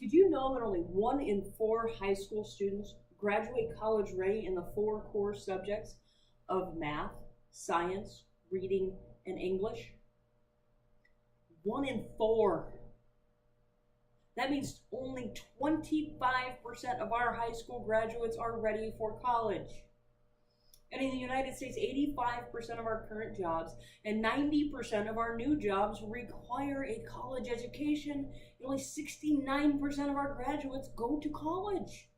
Did you know that only 1 in 4 high school students graduate college ready in the 4 core subjects of math, science, reading, and English? 1 in 4. That means only 25% of our high school graduates are ready for college. And in the United States, 85% of our current jobs and 90% of our new jobs require a college education, and only 69% of our graduates go to college.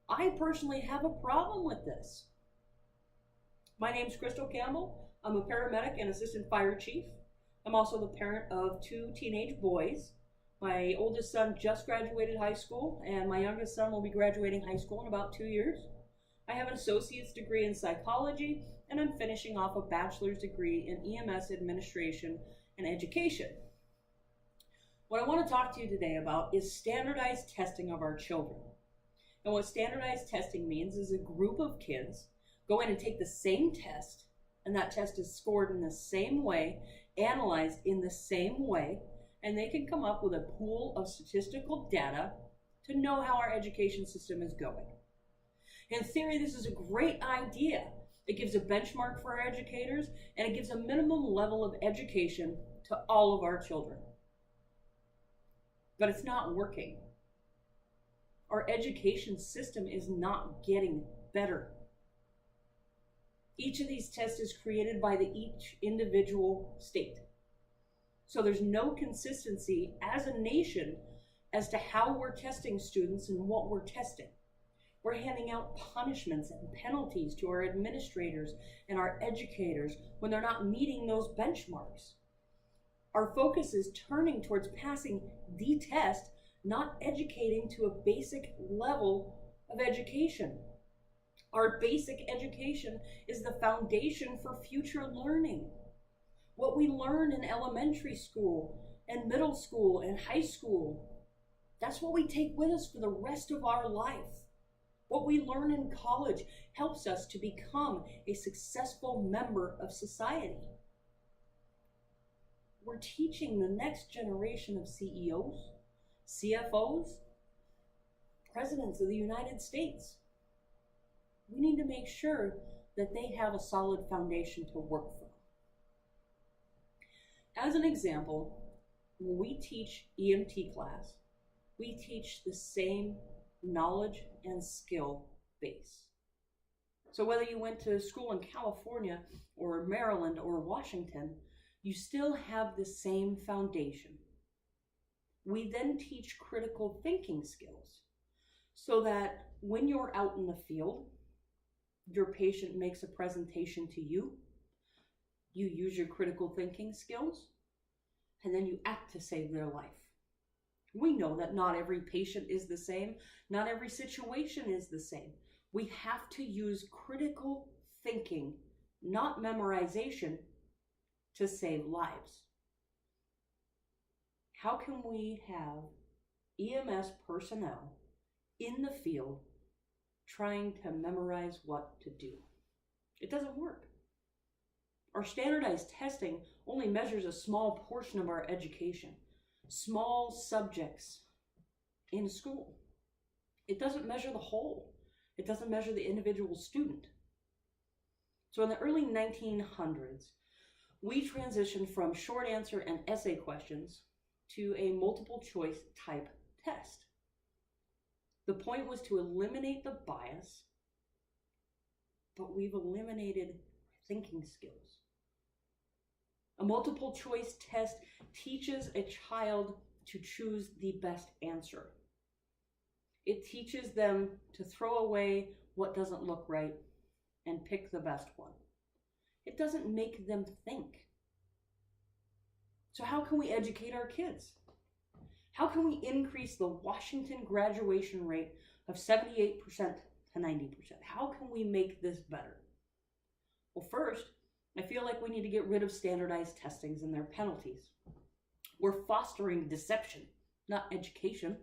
I personally have a problem with this. My name's Campbell. I'm a paramedic and assistant fire chief. I'm also the parent of 2 teenage boys. My oldest son just graduated high school, and my youngest son will be graduating high school in about 2 years. I have an associate's degree in psychology, and I'm finishing off a bachelor's degree in EMS administration and education. What I want to talk to you today about is standardized testing of our children. And what standardized testing means is a group of kids go in and take the same test, and that test is scored in the same way, analyzed in the same way, and they can come up with a pool of statistical data to know how our education system is going. In theory, this is a great idea. It gives a benchmark for our educators, and it gives a minimum level of education to all of our children. But it's not working. Our education system is not getting better. Each of these tests is created by each individual state. So there's no consistency as a nation as to how we're testing students and what we're testing. We're handing out punishments and penalties to our administrators and our educators when they're not meeting those benchmarks. Our focus is turning towards passing the test, not educating to a basic level of education. Our basic education is the foundation for future learning. What we learn in elementary school and middle school and high school, that's what we take with us for the rest of our life. What we learn in college helps us to become a successful member of society. We're teaching the next generation of CEOs, CFOs, presidents of the United States. We need to make sure that they have a solid foundation to work from. As an example, when we teach EMT class, we teach the same knowledge and skill base. So whether you went to school in California or Maryland or Washington, you still have the same foundation. We then teach critical thinking skills so that when you're out in the field, your patient makes a presentation to you, you use your critical thinking skills, and then you act to save their life. We know that not every patient is the same. Not every situation is the same. We have to use critical thinking, not memorization, to save lives. How can we have EMS personnel in the field trying to memorize what to do? It doesn't work. Our standardized testing only measures a small portion of our education. Small subjects in school. It doesn't measure the whole. It doesn't measure the individual student. So in the early 1900s, we transitioned from short answer and essay questions to a multiple choice type test. The point was to eliminate the bias, but we've eliminated thinking skills. A multiple choice test teaches a child to choose the best answer. It teaches them to throw away what doesn't look right and pick the best one. It doesn't make them think. So how can we educate our kids? How can we increase the Washington graduation rate of 78% to 90%? How can we make this better? Well, first, I feel like we need to get rid of standardized testings and their penalties. We're fostering deception, not education.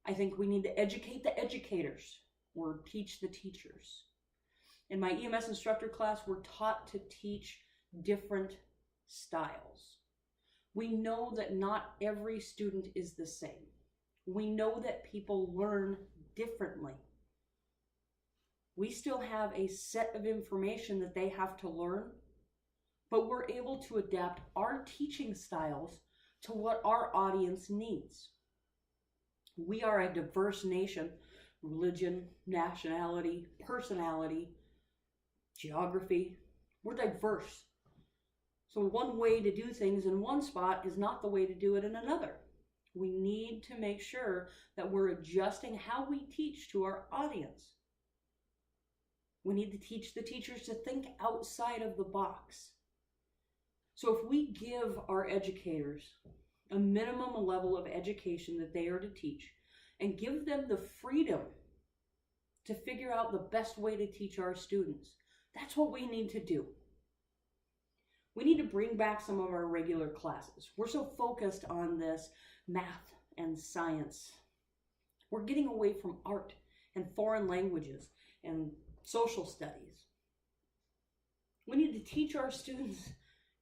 I think we need to educate the educators or teach the teachers. In my EMS instructor class, we're taught to teach different styles. We know that not every student is the same. We know that people learn differently. We still have a set of information that they have to learn, but we're able to adapt our teaching styles to what our audience needs. We are a diverse nation, religion, nationality, personality, geography. We're diverse. So one way to do things in one spot is not the way to do it in another. We need to make sure that we're adjusting how we teach to our audience. We need to teach the teachers to think outside of the box. So if we give our educators a minimum level of education that they are to teach and give them the freedom to figure out the best way to teach our students, that's what we need to do. We need to bring back some of our regular classes. We're so focused on this math and science. We're getting away from art and foreign languages and social studies. We need to teach our students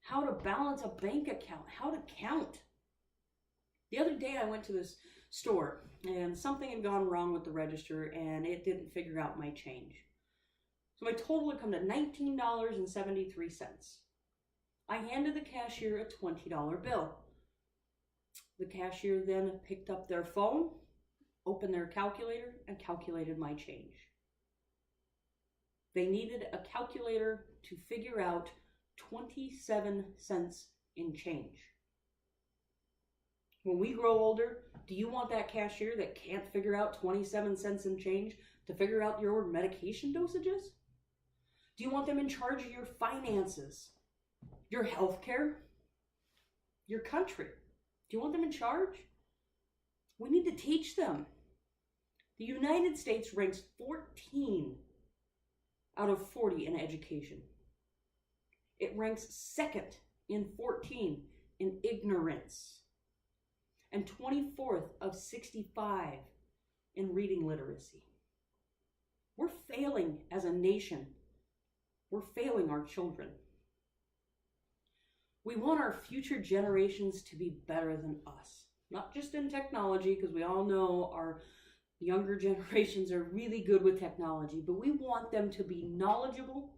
how to balance a bank account, how to count. The other day I went to this store and something had gone wrong with the register and it didn't figure out my change. So my total had come to $19.73. I handed the cashier a $20 bill. The cashier then picked up their phone, opened their calculator, and calculated my change. They needed a calculator to figure out 27 cents in change. When we grow older, do you want that cashier that can't figure out 27 cents in change to figure out your medication dosages? Do you want them in charge of your finances, your health care, your country? Do you want them in charge? We need to teach them. The United States ranks 14 out of 40 in education. It ranks second in 14 in ignorance and 24th of 65 in reading literacy. We're failing as a nation. We're failing our children. We want our future generations to be better than us, not just in technology, because we all know our younger generations are really good with technology, but we want them to be knowledgeable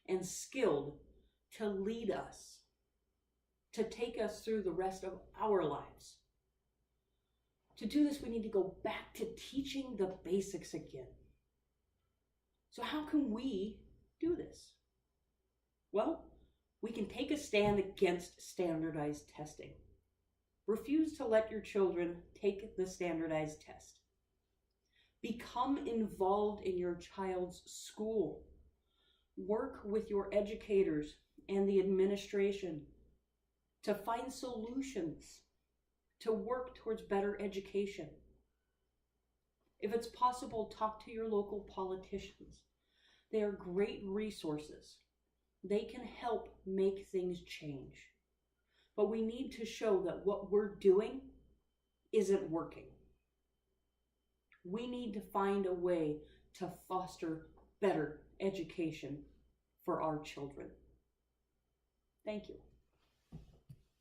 and skilled to lead us, to take us through the rest of our lives. To do this, we need to go back to teaching the basics again. So how can we do this? Well, we can take a stand against standardized testing. Refuse to let your children take the standardized test. Become involved in your child's school. Work with your educators and the administration to find solutions, to work towards better education. If it's possible, talk to your local politicians. They are great resources. They can help make things change. But we need to show that what we're doing isn't working. We need to find a way to foster better education for our children. Thank you.